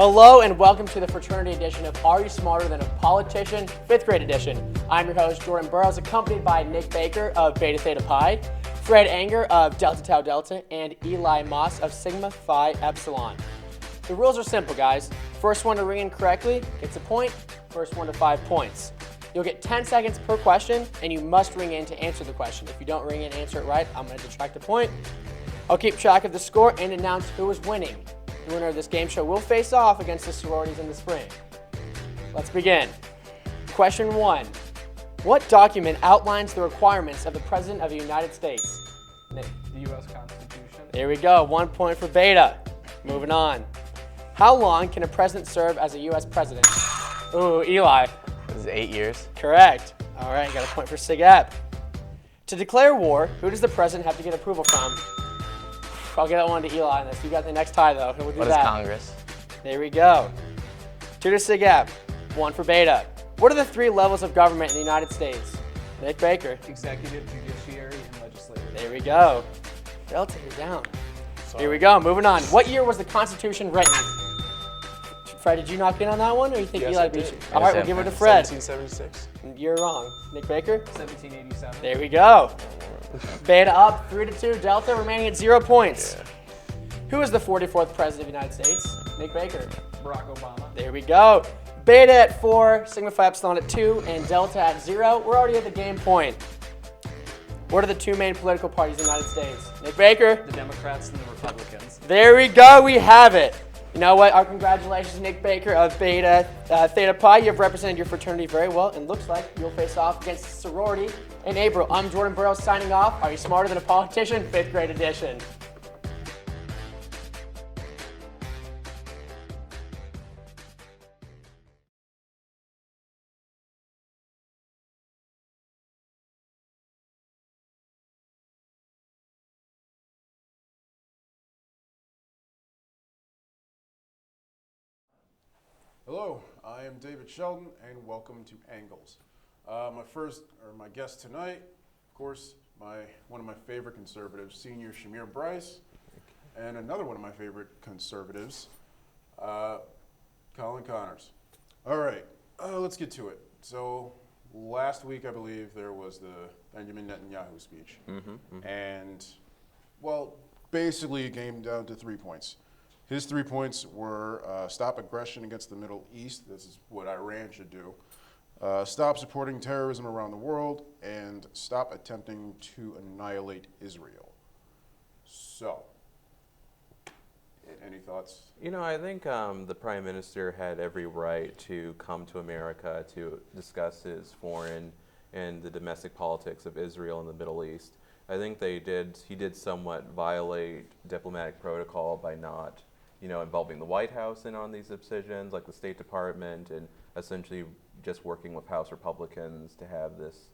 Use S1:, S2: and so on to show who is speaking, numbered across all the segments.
S1: Hello and welcome to the fraternity edition of Are You Smarter Than a Politician? 5th grade edition. I'm your host, Jordan Burrows, accompanied by Nick Baker of Beta Theta Pi, Fred Anger of Delta Tau Delta, and Eli Moss of Sigma Phi Epsilon. The rules are simple, guys. First one to ring in correctly gets a point, first one to 5 points. You'll get 10 seconds per question, and you must ring in to answer the question. If you don't ring in and answer it right, I'm going to detract a point. I'll keep track of the score and announce who is winning. The winner of this game show will face off against the sororities in the spring. Let's begin. Question 1. What document outlines the requirements of the President of the United States? Nick.
S2: The U.S. Constitution.
S1: There we go. 1 point for Beta. Moving on. How long can a president serve as a U.S. president? Ooh, Eli.
S3: This is 8 years.
S1: Correct. All right, got a point for Sig Ep. To declare war, who does the president have to get approval from? I'll get that one to Eli on this. You got the next tie, though. Who will do
S3: What
S1: that?
S3: is Congress?
S1: There we go. 2 to Sig Ep. 1 for Beta. What are the 3 levels of government in the United States? Nick Baker.
S2: Executive, judiciary, and legislative.
S1: There we go. Delta, you're down.
S3: Sorry.
S1: Here we go. Moving on. What year was the Constitution written? Fred, did you knock in on that one, or you think
S4: Yes,
S1: Eli
S4: I
S1: beat
S4: did.
S1: you? All right, we'll give it to Fred.
S4: 1776.
S1: You're wrong. Nick Baker?
S2: 1787.
S1: There we go. Beta up 3 to 2. Delta remaining at 0 points.
S4: Yeah.
S1: Who is the 44th president of the United States? Nick Baker.
S2: Barack Obama.
S1: There we go. Beta at 4, Sigma Phi Epsilon at 2, and Delta at 0. We're already at the game point. What are the 2 main political parties in the United States? Nick Baker.
S2: The Democrats and the Republicans.
S1: There we go. We have it. You know what? Our congratulations, Nick Baker of Beta Theta Pi. You've represented your fraternity very well, and looks like you'll face off against sorority in April. I'm Jordan Burrows signing off. Are You Smarter Than a Politician? 5th grade edition.
S4: Hello, I am David Shelton, and welcome to Angles. My guest tonight, of course, one of my favorite conservatives, Senior Shamir Bryce, and another one of my favorite conservatives, Colin Connors. All right, let's get to it. So last week, I believe, there was the Benjamin Netanyahu speech, and well, basically, it came down to 3 points. His 3 points were stop aggression against the Middle East. This is what Iran should do. Stop supporting terrorism around the world, and stop attempting to annihilate Israel. So, any thoughts?
S5: You know, I think the Prime Minister had every right to come to America to discuss his foreign and the domestic politics of Israel and the Middle East. I think he did somewhat violate diplomatic protocol by not involving the White House in on these decisions, like the State Department, and essentially just working with House Republicans to have this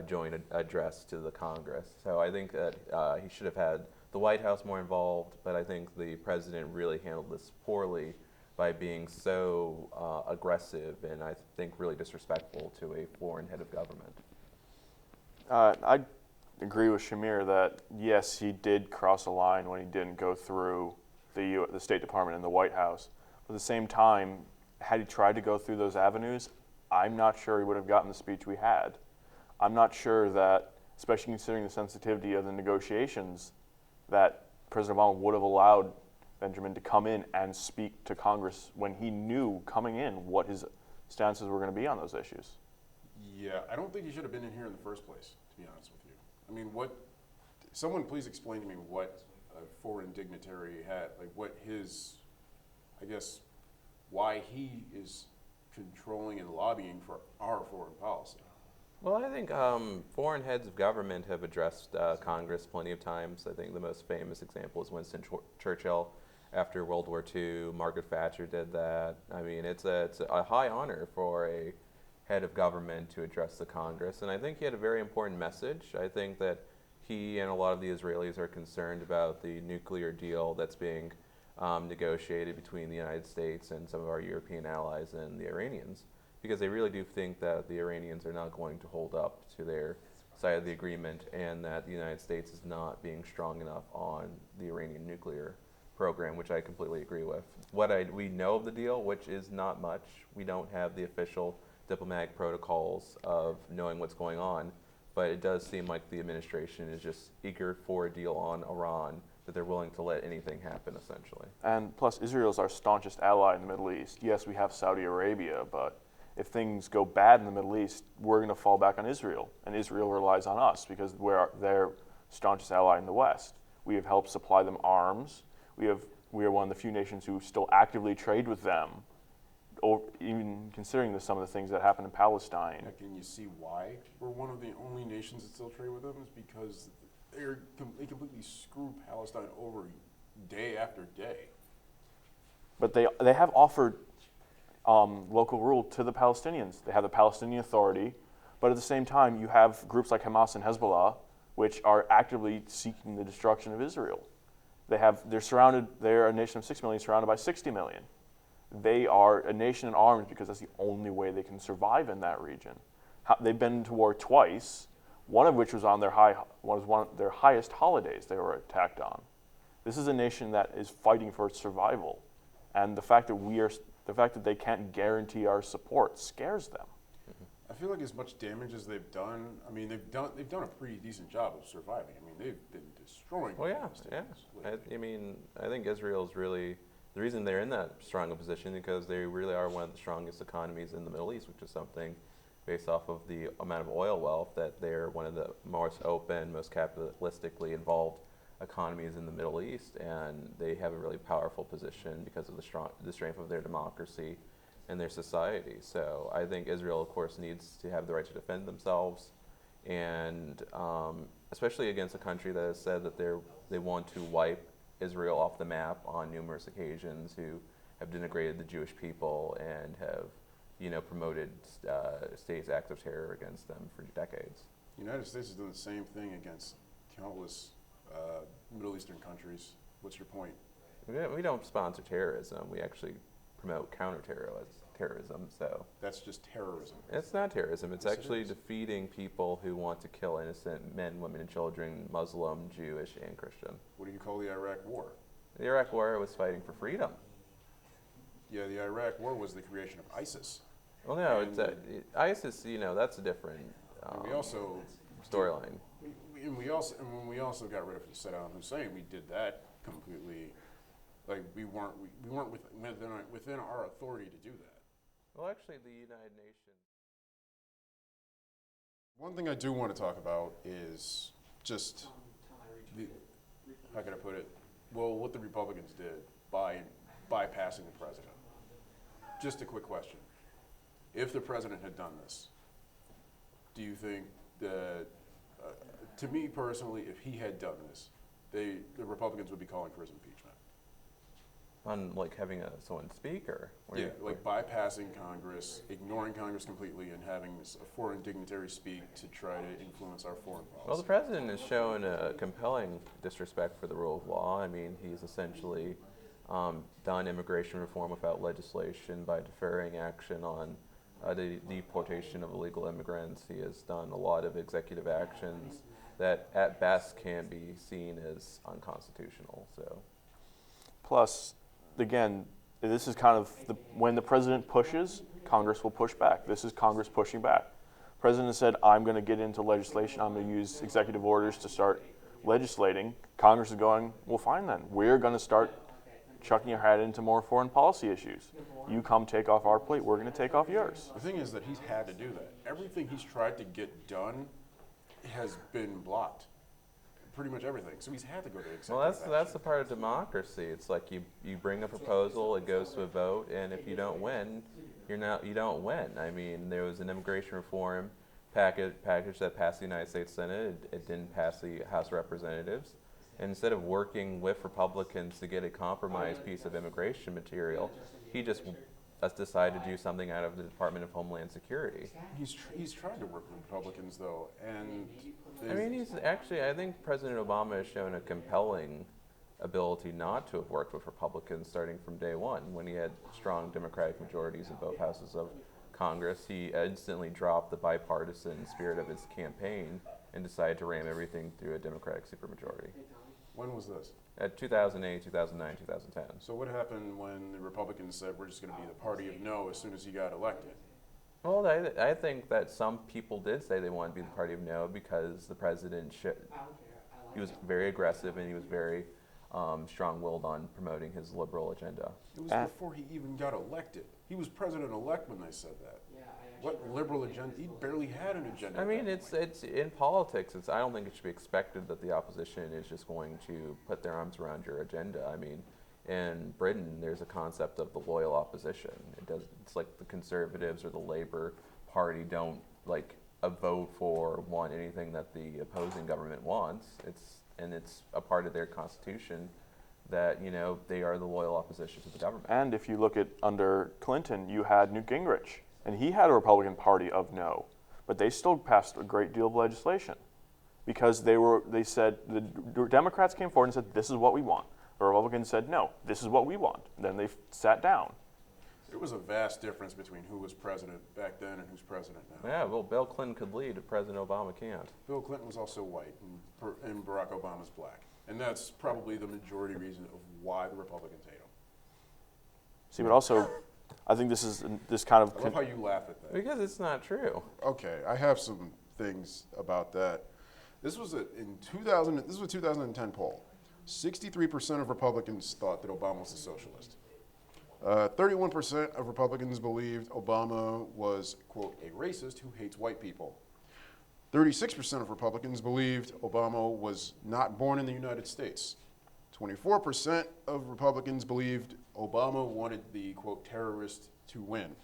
S5: joint address to the Congress. So I think that he should have had the White House more involved, but I think the president really handled this poorly by being so aggressive and I think really disrespectful to a foreign head of government.
S6: I agree with Shamir that, yes, he did cross a line when he didn't go through the State Department and the White House. But at the same time, had he tried to go through those avenues, I'm not sure he would have gotten the speech we had. I'm not sure that, especially considering the sensitivity of the negotiations, that President Obama would have allowed Benjamin to come in and speak to Congress when he knew coming in what his stances were going to be on those issues.
S4: Yeah, I don't think he should have been in here in the first place, to be honest with you. I mean, someone please explain to me what a foreign dignitary had, like what his, I guess, why he is controlling and lobbying for our foreign policy.
S5: Well, I think foreign heads of government have addressed Congress plenty of times. I think the most famous example is Winston Churchill after World War II. Margaret Thatcher did that. I mean, it's a high honor for a head of government to address the Congress, and I think he had a very important message. I think that he and a lot of the Israelis are concerned about the nuclear deal that's being negotiated between the United States and some of our European allies and the Iranians, because they really do think that the Iranians are not going to hold up to their side of the agreement and that the United States is not being strong enough on the Iranian nuclear program, which I completely agree with. We know of the deal, which is not much. We don't have the official diplomatic protocols of knowing what's going on, but it does seem like the administration is just eager for a deal on Iran, that they're willing to let anything happen, essentially.
S6: And plus, Israel's our staunchest ally in the Middle East. Yes, we have Saudi Arabia, but if things go bad in the Middle East, we're going to fall back on Israel, and Israel relies on us because we're their staunchest ally in the West. We have helped supply them arms. We are one of the few nations who still actively trade with them, or even considering some of the things that happen in Palestine.
S4: Can you see why we're one of the only nations that still trade with them? Is because they completely screw Palestine over day after day.
S6: But they have offered local rule to the Palestinians. They have the Palestinian Authority, but at the same time, you have groups like Hamas and Hezbollah, which are actively seeking the destruction of Israel. They're a nation of 6 million surrounded by 60 million. They are a nation in arms because that's the only way they can survive in that region. They've been to war twice, one of which was on one of their highest holidays they were attacked on. This is a nation that is fighting for its survival, and the fact that they can't guarantee our support scares them.
S4: I feel like as much damage as they've done, I mean, they've done a pretty decent job of surviving. I mean, they've been destroying.
S5: Well, yeah. I mean, I think Israel's really, the reason they're in that strong a position because they really are one of the strongest economies in the Middle East, which is something based off of the amount of oil wealth that they're one of the most open, most capitalistically involved economies in the Middle East, and they have a really powerful position because of the strength of their democracy and their society. So I think Israel, of course, needs to have the right to defend themselves, and especially against a country that has said that they want to wipe Israel off the map on numerous occasions, who have denigrated the Jewish people and have, promoted states' acts of terror against them for decades.
S4: The United States has done the same thing against countless Middle Eastern countries. What's your point?
S5: We don't sponsor terrorism. We actually promote counterterrorism. So
S4: that's just terrorism.
S5: It's not terrorism. It's
S4: yes,
S5: actually defeating people who want to kill innocent men, women, and children, Muslim, Jewish, and Christian.
S4: What do you call the Iraq War?
S5: The Iraq War was fighting for freedom.
S4: Yeah, the Iraq War was the creation of ISIS.
S5: Well, no, ISIS. That's a different
S4: we also
S5: storyline.
S4: And when we also got rid of Saddam Hussein, we did that completely. Like we weren't within our authority to do that.
S5: Well, actually, the United Nations.
S4: One thing I do want to talk about is just how can I put it? Well, what the Republicans did by bypassing the president. Just a quick question: if the president had done this, do you think that? To me personally, if he had done this, the Republicans would be calling for his impeachment.
S5: On having someone speak, or
S4: yeah, bypassing Congress, ignoring Congress completely, and having a foreign dignitary speak to try to influence our foreign policy.
S5: Well, the president has shown a compelling disrespect for the rule of law. I mean, he's essentially done immigration reform without legislation by deferring action on the deportation of illegal immigrants. He has done a lot of executive actions that at best can be seen as unconstitutional. So,
S6: plus, again, this is kind of when the president pushes, Congress will push back. This is Congress pushing back. The president said, I'm going to get into legislation. I'm going to use executive orders to start legislating. Congress is going, well, fine then. We're going to start chucking our head into more foreign policy issues. You come take off our plate, we're going to take off yours.
S4: The thing is that he's had to do that. Everything he's tried to get done has been blocked. Pretty much everything. So he's had to go to executive
S5: well, that's the part of democracy. It's like you bring a proposal, it goes to a vote, and if you don't win, you don't win. I mean, there was an immigration reform package that passed the United States Senate. It didn't pass the House of Representatives. And instead of working with Republicans to get a compromise piece of immigration material, he just decided to do something out of the Department of Homeland Security.
S4: He's tried to work with Republicans, though, and
S5: I mean, I think President Obama has shown a compelling ability not to have worked with Republicans starting from day one. When he had strong Democratic majorities in both houses of Congress, he instantly dropped the bipartisan spirit of his campaign and decided to ram everything through a Democratic supermajority.
S4: When was this?
S5: At 2008, 2009, 2010.
S4: So what happened when the Republicans said we're just going to be the party of no as soon as he got elected?
S5: Well, I think that some people did say they wanted to be the party of no because the president, he was very aggressive and he was very strong-willed on promoting his liberal agenda.
S4: It was before he even got elected. He was president-elect when they said that. What liberal agenda? He barely had an agenda.
S5: I mean, it's in politics. I don't think it should be expected that the opposition is just going to put their arms around your agenda. I mean, in Britain, there's a concept of the loyal opposition. It's like the Conservatives or the Labour Party don't like a vote for or want anything that the opposing government wants. It's a part of their constitution that they are the loyal opposition to the government.
S6: And if you look at under Clinton, you had Newt Gingrich, and he had a Republican Party of no, but they still passed a great deal of legislation because they said the Democrats came forward and said this is what we want. The Republicans said no, this is what we want. Then they sat down.
S4: There was a vast difference between who was president back then and who's president now.
S5: Yeah, well, Bill Clinton could lead, but President Obama can't.
S4: Bill Clinton was also white, and Barack Obama's black. And that's probably the majority reason of why the Republicans hate him.
S6: See, but also, I think this kind of...
S4: I love how you laugh at that.
S5: Because it's not true.
S4: Okay, I have some things about that. This was a 2010 poll. 63% of Republicans thought that Obama was a socialist. 31% of Republicans believed Obama was, quote, a racist who hates white people. 36% of Republicans believed Obama was not born in the United States. 24% of Republicans believed Obama wanted the, quote, terrorist to win.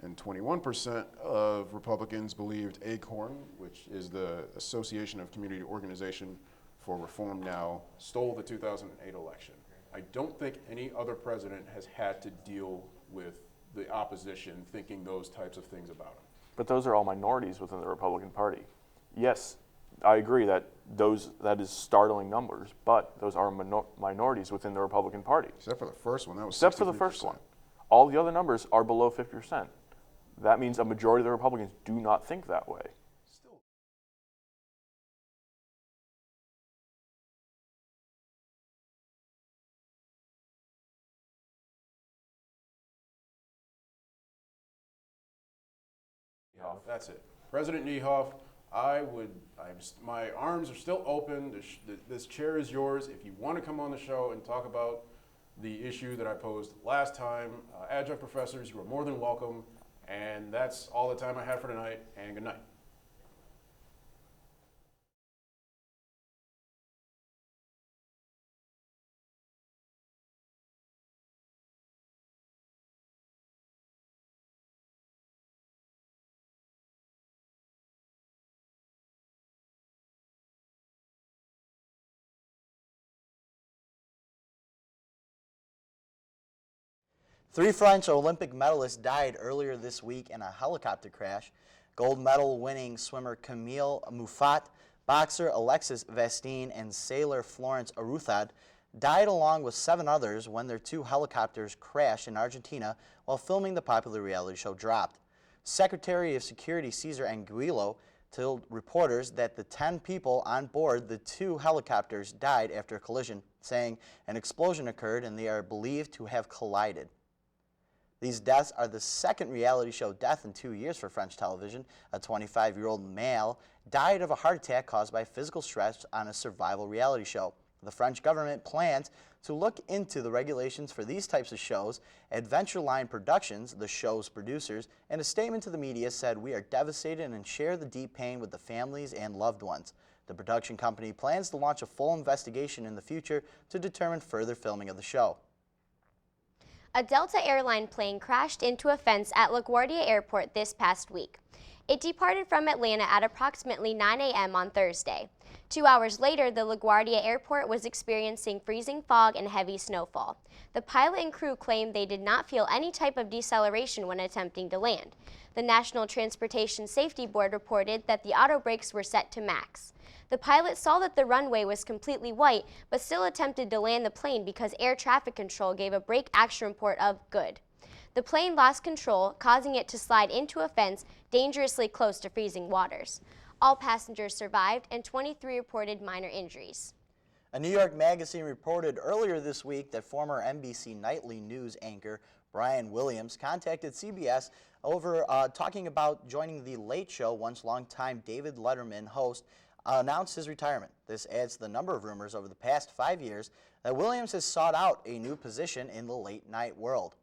S4: And 21% of Republicans believed ACORN, which is the Association of Community Organization for Reform Now, stole the 2008 election. I don't think any other president has had to deal with the opposition thinking those types of things about him.
S6: But those are all minorities within the Republican Party. Yes, I agree that that is startling numbers, but those are minorities within the Republican Party.
S4: Except for the first one, that was 63%.
S6: Except for the first one. All the other numbers are below 50%. That means a majority of the Republicans do not think that way.
S4: That's it. President Niehoff, my arms are still open. This chair is yours. If you want to come on the show and talk about the issue that I posed last time, adjunct professors, you are more than welcome. And that's all the time I have for tonight, and good night.
S3: Three French Olympic medalists died earlier this week in a helicopter crash. Gold medal winning swimmer Camille Muffat, boxer Alexis Vastine, and sailor Florence Arruzad died along with 7 others when their 2 helicopters crashed in Argentina while filming the popular reality show Dropped. Secretary of Security Cesar Anguilo told reporters that the 10 people on board the 2 helicopters died after a collision, saying an explosion occurred and they are believed to have collided. These deaths are the second reality show death in 2 years for French television. A 25-year-old male died of a heart attack caused by physical stress on a survival reality show. The French government plans to look into the regulations for these types of shows. Adventure Line Productions, the show's producers, in a statement to the media said, "We are devastated and share the deep pain with the families and loved ones." The production company plans to launch a full investigation in the future to determine further filming of the show.
S7: A Delta airline plane crashed into a fence at LaGuardia Airport this past week. It departed from Atlanta at approximately 9 a.m. on Thursday. 2 hours later, the LaGuardia Airport was experiencing freezing fog and heavy snowfall. The pilot and crew claimed they did not feel any type of deceleration when attempting to land. The National Transportation Safety Board reported that the auto brakes were set to max. The pilot saw that the runway was completely white, but still attempted to land the plane because air traffic control gave a brake action report of good. The plane lost control, causing it to slide into a fence dangerously close to freezing waters. All passengers survived and 23 reported minor injuries.
S3: A New York magazine reported earlier this week that former NBC nightly news anchor Brian Williams contacted CBS over talking about joining The Late Show once longtime David Letterman host announced his retirement. This adds to the number of rumors over the past 5 years that Williams has sought out a new position in the late night world.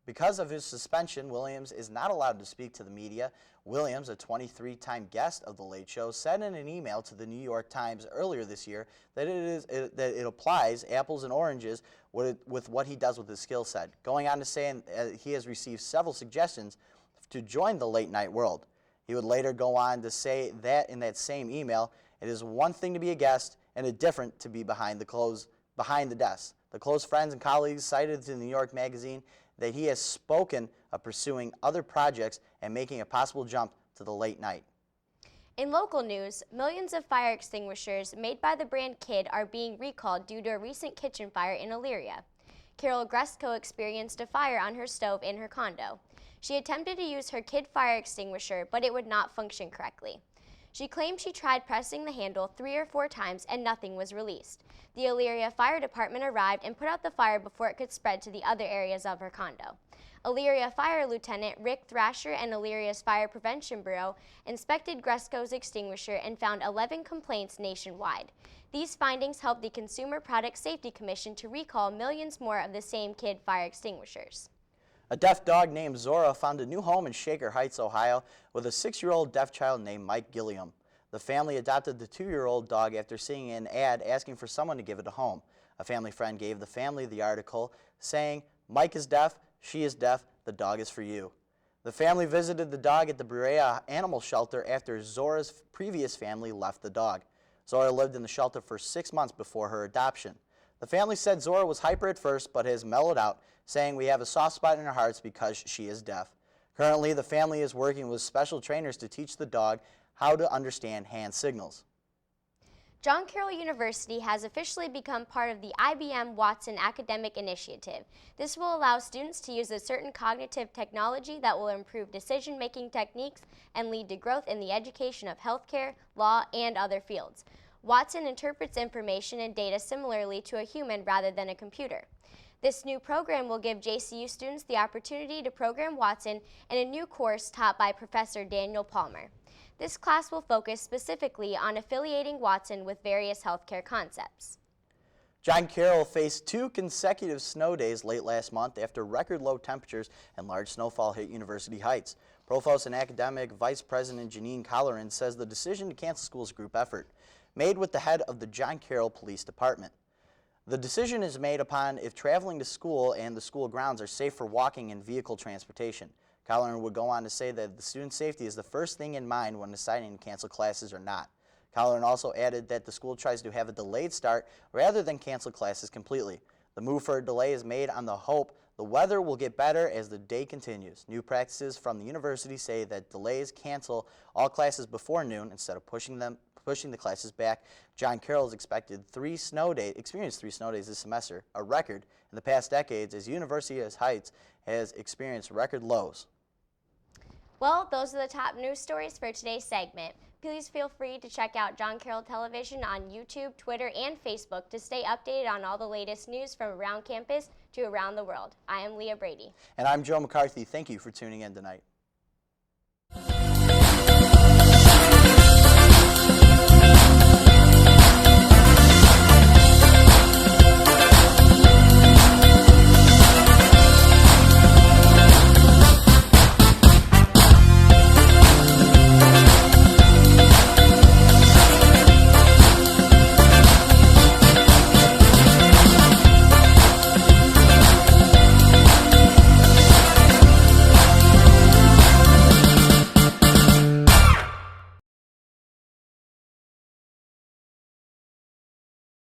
S3: Because of his suspension, Williams is not allowed to speak to the media. Williams, a 23-time guest of The Late Show, said in an email to the New York Times earlier this year that it applies apples and oranges with what he does with his skill set, going on to say he has received several suggestions to join the late night world. He would later go on to say that in that same email, it is one thing to be a guest and a different to be behind the desk. The close friends and colleagues cited to the New York magazine that he has spoken of pursuing other projects and making a possible jump to the late night.
S7: In local news, millions of fire extinguishers made by the brand Kidd are being recalled due to a recent kitchen fire in Elyria. Carol Gresco experienced a fire on her stove in her condo. She attempted to use her Kidd fire extinguisher, but it would not function correctly. She claimed she tried pressing the handle 3 or 4 times and nothing was released. The Elyria Fire Department arrived and put out the fire before it could spread to the other areas of her condo. Elyria Fire Lieutenant Rick Thrasher and Elyria's Fire Prevention Bureau inspected Gresco's extinguisher and found 11 complaints nationwide. These findings helped the Consumer Product Safety Commission to recall millions more of the same Kidd fire extinguishers.
S3: A deaf dog named Zora found a new home in Shaker Heights, Ohio, with a 6-year-old deaf child named Mike Gilliam. The family adopted the 2-year-old dog after seeing an ad asking for someone to give it a home. A family friend gave the family the article saying, "Mike is deaf, she is deaf, the dog is for you." The family visited the dog at the Berea Animal Shelter after Zora's previous family left the dog. Zora lived in the shelter for 6 months before her adoption. The family said Zora was hyper at first but has mellowed out, saying we have a soft spot in our hearts because she is deaf. Currently, the family is working with special trainers to teach the dog how to understand hand signals.
S7: John Carroll University has officially become part of the IBM Watson Academic Initiative. This will allow students to use a certain cognitive technology that will improve decision-making techniques and lead to growth in the education of healthcare, law, and other fields. Watson interprets information and data similarly to a human rather than a computer. This new program will give JCU students the opportunity to program Watson in a new course taught by Professor Daniel Palmer. This class will focus specifically on affiliating Watson with various healthcare concepts.
S3: John Carroll faced 2 consecutive snow days late last month after record low temperatures and large snowfall hit University Heights. Provost and Academic Vice President Janine Colleran says the decision to cancel school is a group effort, made with the head of the John Carroll Police Department. The decision is made upon if traveling to school and the school grounds are safe for walking and vehicle transportation. Colleran would go on to say that the student safety is the first thing in mind when deciding to cancel classes or not. Colleran also added that the school tries to have a delayed start rather than cancel classes completely. The move for a delay is made on the hope the weather will get better as the day continues. New practices from the university say that delays cancel all classes before noon instead of pushing the classes back. John Carroll has experienced 3 snow days this semester, a record in the past decades as University Heights has experienced record lows.
S7: Well, those are the top news stories for today's segment. Please feel free to check out John Carroll Television on YouTube, Twitter, and Facebook to stay updated on all the latest news from around campus to around the world. I am Leah Brady.
S3: And I'm Joe McCarthy. Thank you for tuning in tonight.